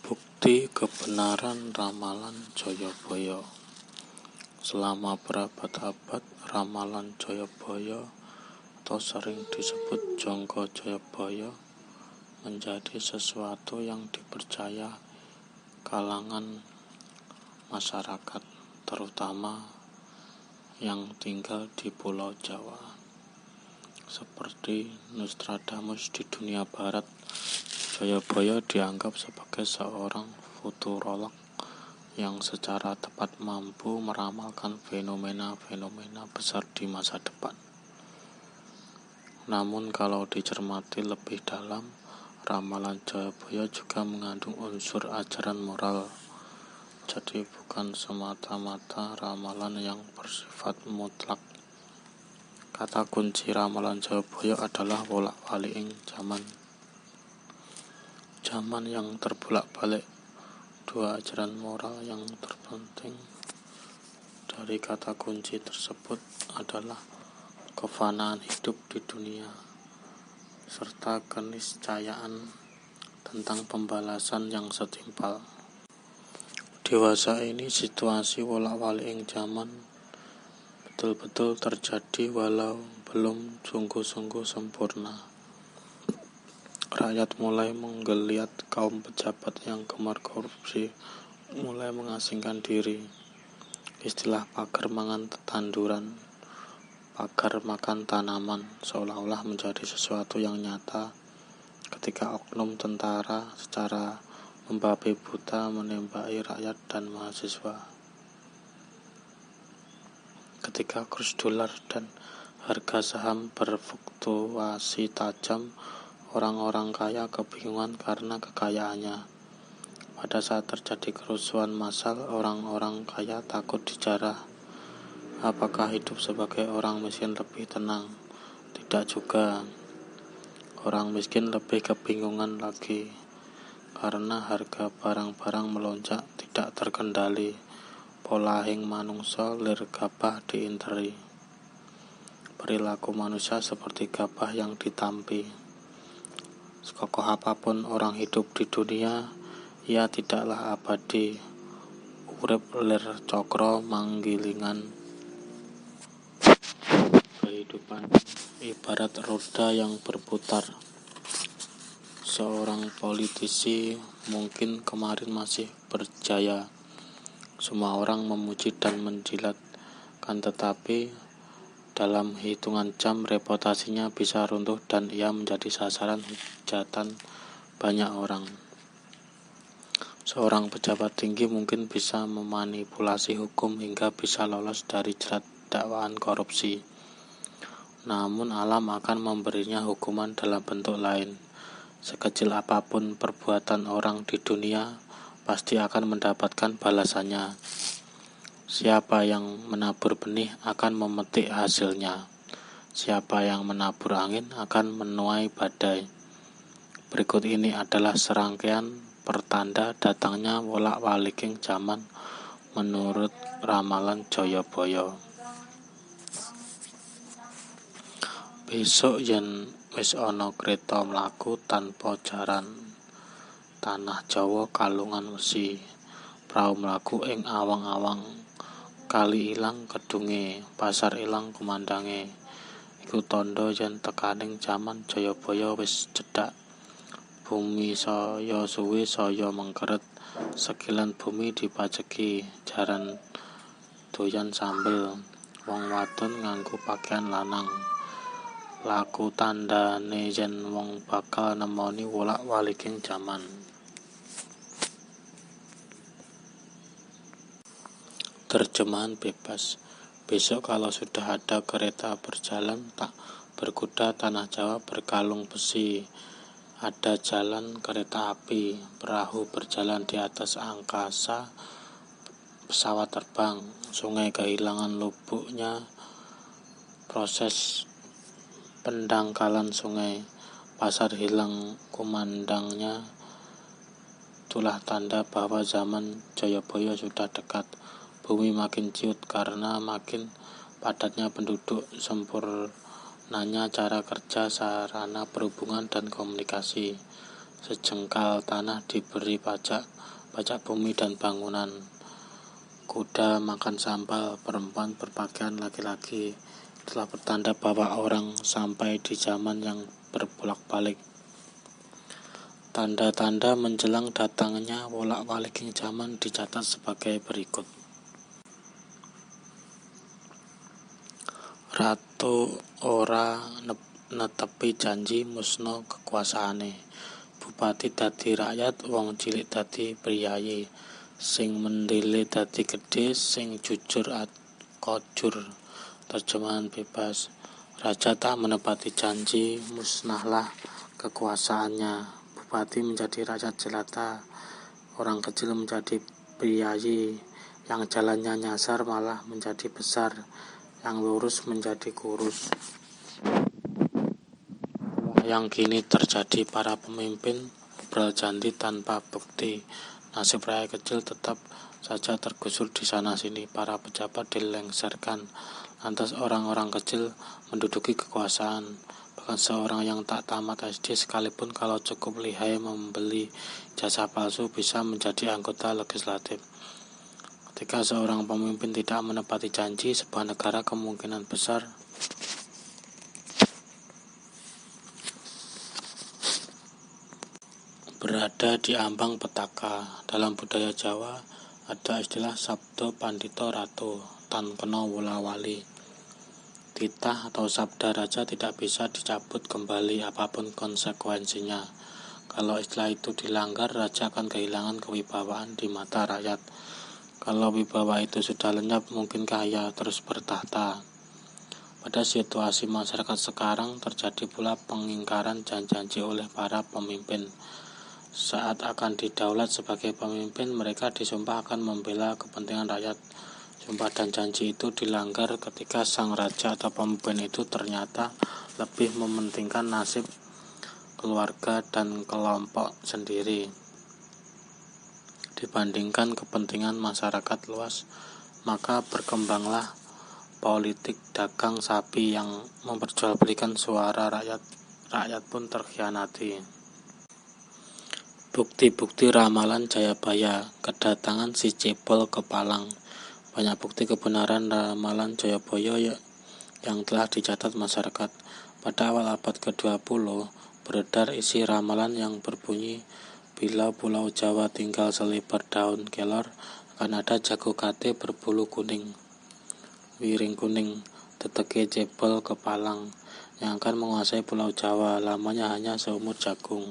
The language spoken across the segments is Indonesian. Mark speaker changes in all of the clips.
Speaker 1: Bukti kebenaran ramalan Jayabaya. Selama berabad-abad, ramalan Jayabaya atau sering disebut Jangka Jayabaya menjadi sesuatu yang dipercaya kalangan masyarakat, terutama yang tinggal di Pulau Jawa. Seperti Nostradamus di dunia barat, Jayabaya dianggap sebagai seorang futurolog yang secara tepat mampu meramalkan fenomena-fenomena besar di masa depan. Namun kalau dicermati lebih dalam, ramalan Jayabaya juga mengandung unsur ajaran moral. Jadi bukan semata-mata ramalan yang bersifat mutlak. Kata kunci ramalan Jayabaya adalah wolak-waliking zaman yang terbolak-balik. Dua ajaran moral yang terpenting dari kata kunci tersebut adalah kefanaan hidup di dunia serta keniscayaan tentang pembalasan yang setimpal. Dewasa ini situasi wolak-waliking zaman betul-betul terjadi walau belum sungguh-sungguh sempurna. Rakyat mulai menggeliat, kaum pejabat yang gemar korupsi mulai mengasingkan diri. Istilah pagar mangan tetanduran, pagar makan tanaman seolah-olah menjadi sesuatu yang nyata ketika oknum tentara secara membabi buta menembaki rakyat dan mahasiswa. Ketika kurs dolar dan harga saham berfluktuasi tajam, orang-orang kaya kebingungan karena kekayaannya. Pada saat terjadi kerusuhan massal, orang-orang kaya takut dijarah. Apakah hidup sebagai orang miskin lebih tenang? Tidak juga. Orang miskin lebih kebingungan lagi karena harga barang-barang melonjak tidak terkendali. Polahing manungsa lir gabah diinteri. Perilaku manusia seperti gabah yang ditampi. Sekokoh apapun orang hidup di dunia, ia tidaklah abadi. Urip lir cokro manggilingan. Kehidupan ibarat roda yang berputar. Seorang politisi mungkin kemarin masih berjaya. Semua orang memuji dan menjilat, kan tetapi dalam hitungan jam reputasinya bisa runtuh dan ia menjadi sasaran hujatan banyak orang. Seorang pejabat tinggi mungkin bisa memanipulasi hukum hingga bisa lolos dari jerat dakwaan korupsi. Namun alam akan memberinya hukuman dalam bentuk lain. Sekecil apapun perbuatan orang di dunia, pasti akan mendapatkan balasannya. Siapa yang menabur benih akan memetik hasilnya. Siapa yang menabur angin akan menuai badai. Berikut ini adalah serangkaian pertanda datangnya wolak-waliking zaman menurut ramalan Jayabaya. Besok yen wis ana kreta mlaku tanpa jaran, tanah Jawa kalungan wesi, prau mlaku ing awang-awang. Kali ilang kedunge, pasar ilang kumandange. Iku tandha yen tekaning jaman Jayabaya wis cedhak. Bumi saya suwe saya mengkeret, sekilan bumi dipajeki, jaran doyan sambel. Wong wadon nganggo pakaian lanang. Laku tandane yen wong bakal nemoni wolak-waliking jaman. Terjemahan bebas. Besok kalau sudah ada kereta berjalan tak berkuda, tanah Jawa berkalung besi. Ada jalan kereta api, perahu berjalan di atas angkasa, pesawat terbang, sungai kehilangan lubuknya, proses pendangkalan sungai, pasar hilang kumandangnya. Itulah tanda bahwa zaman Jayabaya sudah dekat. Bumi makin ciut karena makin padatnya penduduk, sempurnanya cara kerja sarana perhubungan dan komunikasi. Sejengkal tanah diberi pajak bumi dan bangunan. Kuda makan sambal, perempuan berpakaian laki-laki. Telah bertanda bahwa orang sampai di zaman yang berbolak-balik. Tanda-tanda menjelang datangnya bolak-baliking zaman dicatat sebagai berikut. Ratu ora netepi janji musno kekuasaane. Bupati dadi rakyat, wong cilik dadi priyayi. Sing mendele dadi gedhe, sing jujur kojur. Terjemahan bebas. Raja tak menepati janji, musnahlah kekuasaannya. Bupati menjadi rakyat jelata, orang kecil menjadi priyayi, yang jalannya nyasar malah menjadi besar, yang lurus menjadi kurus. Yang kini terjadi, para pemimpin berjanji tanpa bukti. Nasib rakyat kecil tetap saja tergusur di sana-sini. Para pejabat dilengsarkan, lantas orang-orang kecil menduduki kekuasaan. Bahkan seorang yang tak tamat SD sekalipun kalau cukup lihai membeli jasa palsu bisa menjadi anggota legislatif. Ketika seorang pemimpin tidak menepati janji, sebuah negara kemungkinan besar berada di ambang petaka. Dalam budaya Jawa ada istilah sabdo pandito ratu, tan kena wula-wali. Titah atau sabda raja tidak bisa dicabut kembali apapun konsekuensinya. Kalau istilah itu dilanggar, raja akan kehilangan kewibawaan di mata rakyat. Kalau wibawa itu sudah lenyap, mungkinkah ia terus bertahta? Pada situasi masyarakat sekarang terjadi pula pengingkaran janji-janji oleh para pemimpin. Saat akan didaulat sebagai pemimpin, mereka disumpah akan membela kepentingan rakyat. Sumpah dan janji itu dilanggar ketika sang raja atau pemimpin itu ternyata lebih mementingkan nasib keluarga dan kelompok sendiri dibandingkan kepentingan masyarakat luas. Maka berkembanglah politik dagang sapi yang memperjualbelikan suara rakyat. Rakyat pun terkhianati. Bukti-bukti ramalan Jayabaya, kedatangan si cebol ke Palang. Banyak bukti kebenaran ramalan Jayabaya yang telah dicatat masyarakat. Pada awal abad ke-20 beredar isi ramalan yang berbunyi, bila Pulau Jawa tinggal selebar daun kelor, akan ada jago kate berbulu kuning, wiring kuning, teteke cebol ke Palang, yang akan menguasai Pulau Jawa, lamanya hanya seumur jagung.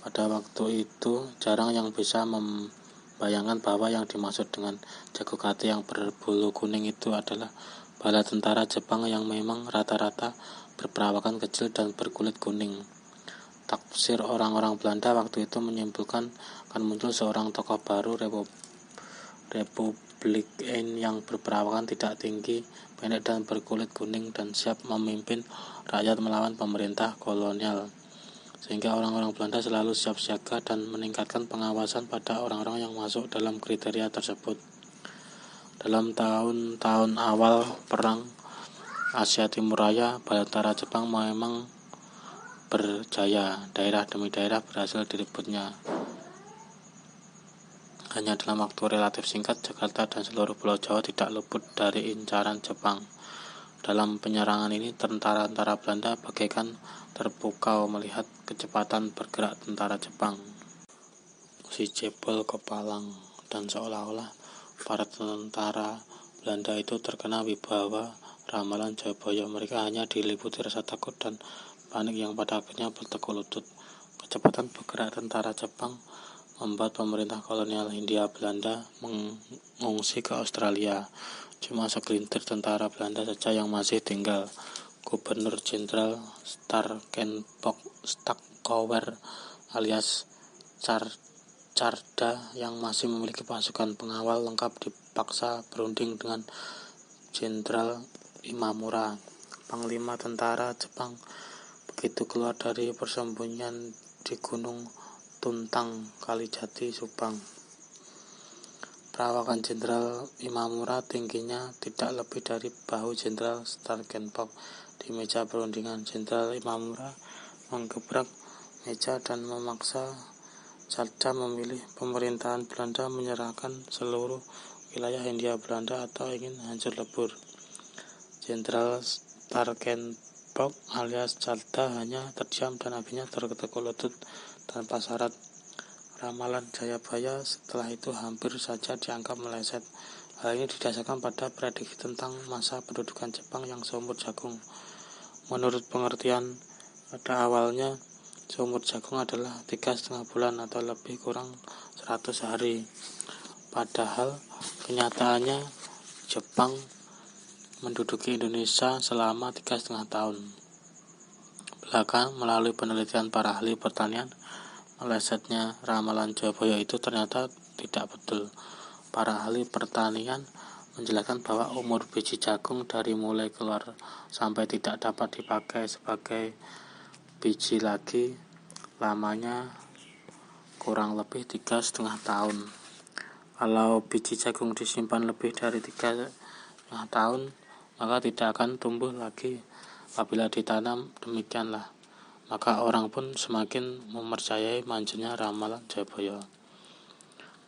Speaker 1: Pada waktu itu jarang yang bisa membayangkan bahwa yang dimaksud dengan jago kate yang berbulu kuning itu adalah bala tentara Jepang yang memang rata-rata berperawakan kecil dan berkulit kuning. Tafsir orang-orang Belanda waktu itu menyimpulkan akan muncul seorang tokoh baru republikan yang berperawakan tidak tinggi, pendek dan berkulit kuning dan siap memimpin rakyat melawan pemerintah kolonial. Sehingga orang-orang Belanda selalu siap siaga dan meningkatkan pengawasan pada orang-orang yang masuk dalam kriteria tersebut. Dalam tahun-tahun awal Perang Asia Timur Raya, bala Jepang memang berjaya. Daerah demi daerah berhasil direbutnya. Hanya dalam waktu relatif singkat, Jakarta dan seluruh Pulau Jawa tidak luput dari incaran Jepang. Dalam penyerangan ini, tentara-tentara Belanda bagaikan terpukau melihat kecepatan bergerak tentara Jepang. Si cebol ke Palang, dan seolah-olah para tentara Belanda itu terkena wibawa ramalan Jayabaya. Mereka hanya diliputi rasa takut dan panik yang pada akhirnya bertekuk lutut. Kecepatan bergerak tentara Jepang membuat pemerintah kolonial Hindia Belanda mengungsi ke Australia. Cuma segelintir tentara Belanda saja yang masih tinggal. Gubernur Jenderal Starkenbock-Starkower alias Carda yang masih memiliki pasukan pengawal lengkap dipaksa berunding dengan Jenderal Imamura, panglima tentara Jepang. Begitu keluar dari persembunyian di Gunung Tuntang, Kalijati, Subang. Perawakan Jenderal Imamura tingginya tidak lebih dari bahu Jenderal Starkenbock. Di meja perundingan, Jenderal Imamura menggebrak meja dan memaksa Jalda memilih. Pemerintahan Belanda menyerahkan seluruh wilayah Hindia Belanda atau ingin hancur lebur. Jenderal Starkenborg alias Jalda hanya terdiam dan akhirnya tertekuk lutut tanpa syarat. Ramalan Jayabaya setelah itu hampir saja dianggap meleset. Hal ini didasarkan pada prediksi tentang masa pendudukan Jepang yang seumur jagung. Menurut pengertian pada awalnya, seumur jagung adalah 3,5 bulan atau lebih kurang 100 hari. Padahal kenyataannya Jepang menduduki Indonesia selama 3,5 tahun. Belakang melalui penelitian para ahli pertanian, melesetnya ramalan Jayabaya itu ternyata tidak betul. Para ahli pertanian menjelaskan bahwa umur biji jagung dari mulai keluar sampai tidak dapat dipakai sebagai biji lagi lamanya kurang lebih 3,5 tahun. Kalau biji jagung disimpan lebih dari 3,5 tahun, maka tidak akan tumbuh lagi. Apabila ditanam demikianlah, maka orang pun semakin mempercayai manjurnya ramalan Jayabaya.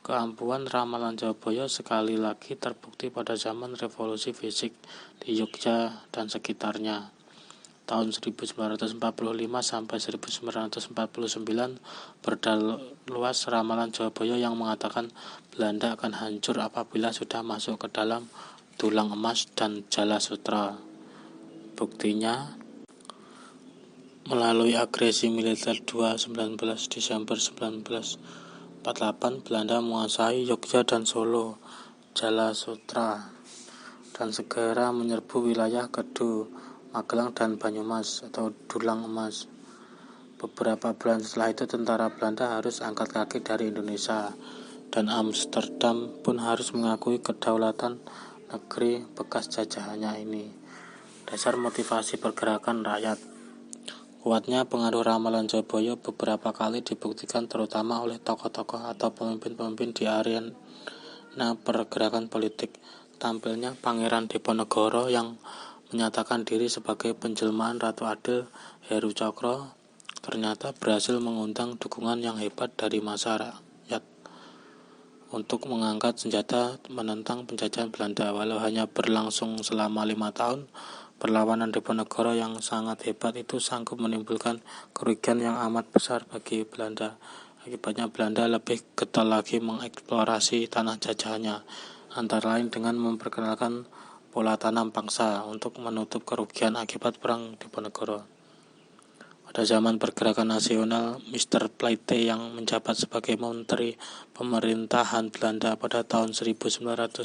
Speaker 1: Keampuhan ramalan Jayabaya sekali lagi terbukti pada zaman revolusi fisik di Yogyakarta dan sekitarnya. Tahun 1945 sampai 1949 berdaluas ramalan Jayabaya yang mengatakan Belanda akan hancur apabila sudah masuk ke dalam tulang emas dan Jala Sutra. Buktinya, melalui agresi militer 19 Desember 1948, Belanda menguasai Yogyakarta dan Solo, Jala Sutra, dan segera menyerbu wilayah Kedu, Magelang, dan Banyumas atau Dulang Emas. Beberapa bulan setelah itu tentara Belanda harus angkat kaki dari Indonesia, dan Amsterdam pun harus mengakui kedaulatan negeri bekas jajahannya ini. Dasar motivasi pergerakan rakyat. Kuatnya pengaruh ramalan Jayabaya beberapa kali dibuktikan terutama oleh tokoh-tokoh atau pemimpin-pemimpin di arena pergerakan politik. Tampilnya Pangeran Diponegoro yang menyatakan diri sebagai penjelmaan Ratu Adil, Heru Cokro, ternyata berhasil mengundang dukungan yang hebat dari masyarakat untuk mengangkat senjata menentang penjajahan Belanda. Walau hanya berlangsung selama 5 tahun, perlawanan Diponegoro yang sangat hebat itu sanggup menimbulkan kerugian yang amat besar bagi Belanda. Akibatnya Belanda lebih getol lagi mengeksplorasi tanah jajahannya, antara lain dengan memperkenalkan pola tanam pangsa untuk menutup kerugian akibat perang Diponegoro. Pada zaman pergerakan nasional, Mr. Platte yang menjabat sebagai Menteri Pemerintahan Belanda pada tahun 1913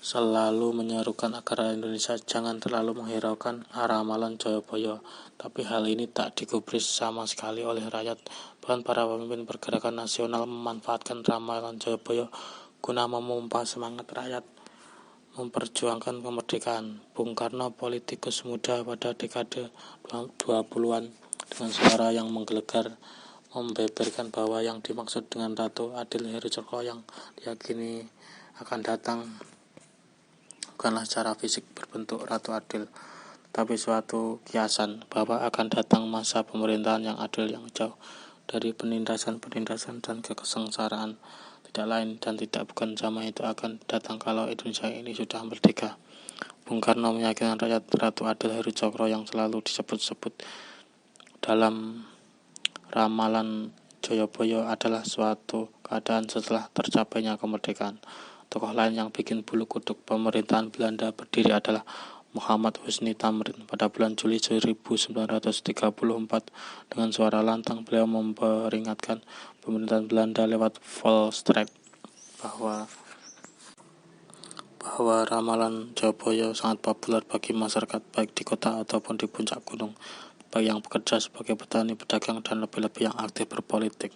Speaker 1: selalu menyerukan agar Indonesia jangan terlalu menghiraukan ramalan Jayabaya, tapi hal ini tak digubris sama sekali oleh rakyat. Bahkan para pemimpin pergerakan nasional memanfaatkan ramalan Jayabaya guna memompa semangat rakyat memperjuangkan kemerdekaan. Bung Karno, politikus muda pada dekade 20-an, dengan suara yang menggelegar membeberkan bahwa yang dimaksud dengan Ratu Adil Heru Cokro yang diyakini akan datang bukanlah secara fisik berbentuk Ratu Adil, tetapi suatu kiasan bahwa akan datang masa pemerintahan yang adil yang jauh dari penindasan-penindasan dan kesengsaraan. Tidak lain dan tidak bukan zaman itu akan datang kalau Indonesia ini sudah merdeka. Bung Karno meyakinkan rakyat Ratu Adil Heru Cokro yang selalu disebut-sebut dalam ramalan Jayabaya adalah suatu keadaan setelah tercapainya kemerdekaan. Tokoh lain yang bikin bulu kuduk pemerintahan Belanda berdiri adalah Muhammad Husni Tamrin. Pada bulan Juli 1934, dengan suara lantang beliau memperingatkan pemerintahan Belanda lewat Volksstraat bahwa ramalan Jayabaya sangat populer bagi masyarakat baik di kota ataupun di puncak gunung, baik yang bekerja sebagai petani, pedagang, dan lebih-lebih yang aktif berpolitik.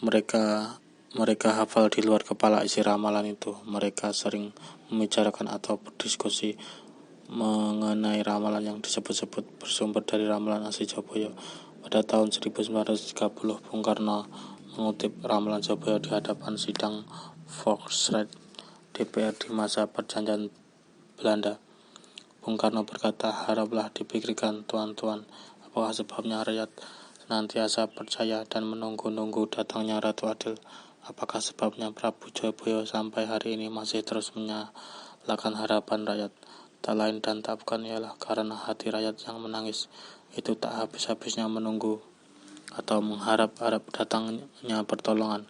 Speaker 1: Mereka hafal di luar kepala isi ramalan itu. Mereka sering membicarakan atau berdiskusi mengenai ramalan yang disebut-sebut bersumber dari ramalan asli Jayabaya. Pada tahun 1930, Bung Karno mengutip ramalan Jayabaya di hadapan sidang Volksraad DPR di masa perjanjian Belanda. Bung Karno berkata, "Haraplah dipikirkan, tuan-tuan, Apakah sebabnya rakyat senantiasa percaya dan menunggu-nunggu datangnya Ratu Adil? Apakah sebabnya Prabu Jayabaya sampai hari ini masih terus menyalakan harapan rakyat? Tak lain dan tak bukan ialah karena hati rakyat yang menangis itu tak habis-habisnya menunggu atau mengharap-harap datangnya pertolongan.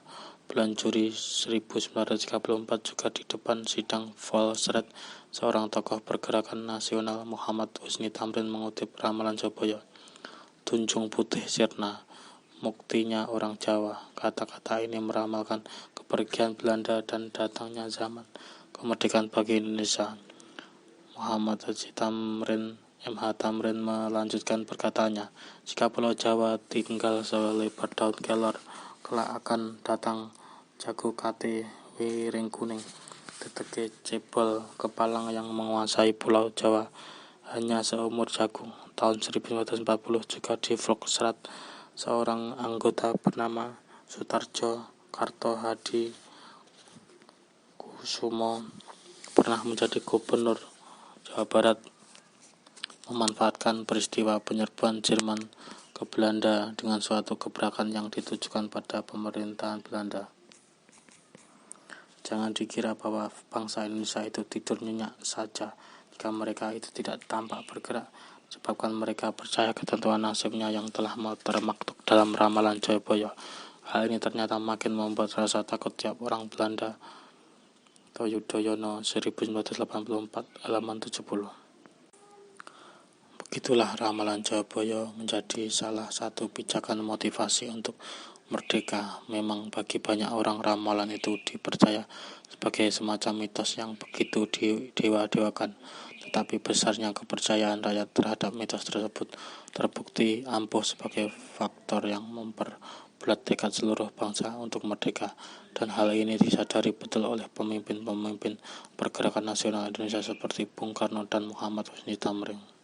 Speaker 1: Bulan Juli 1934 juga di depan sidang Volksraad, seorang tokoh pergerakan nasional Muhammad Husni Tamrin mengutip ramalan Jayabaya. Tunjung putih sirna, muktinya orang Jawa. Kata-kata ini meramalkan kepergian Belanda dan datangnya zaman kemerdekaan bagi Indonesia. Muhammad Haji Tamrin Tamrin melanjutkan perkataannya, jika Pulau Jawa tinggal selebar daun kelor, kelak akan datang jago kate wiring kuning, teteke cebol kepalang yang menguasai Pulau Jawa hanya seumur jagung. Tahun 1940 juga di Volksraad, seorang anggota bernama Sutarjo Karto Hadi Kusumo pernah menjadi gubernur Jawa Barat, memanfaatkan peristiwa penyerbuan Jerman ke Belanda dengan suatu gebrakan yang ditujukan pada pemerintahan Belanda. Jangan dikira bahwa bangsa Indonesia itu tidur nyenyak saja jika mereka itu tidak tampak bergerak, sebabkan mereka percaya ketentuan nasibnya yang telah termaktub dalam ramalan Jayabaya. Hal ini ternyata makin membuat rasa takut tiap orang Belanda. Yudhoyono 1984 halaman 70. Begitulah ramalan Jayabaya menjadi salah satu pijakan motivasi untuk merdeka. Memang bagi banyak orang ramalan itu dipercaya sebagai semacam mitos yang begitu didewa-dewakan, tetapi besarnya kepercayaan rakyat terhadap mitos tersebut terbukti ampuh sebagai faktor yang memperbulat tekad seluruh bangsa untuk merdeka, dan hal ini disadari betul oleh pemimpin-pemimpin pergerakan nasional Indonesia seperti Bung Karno dan Muhammad Husni Tamrin.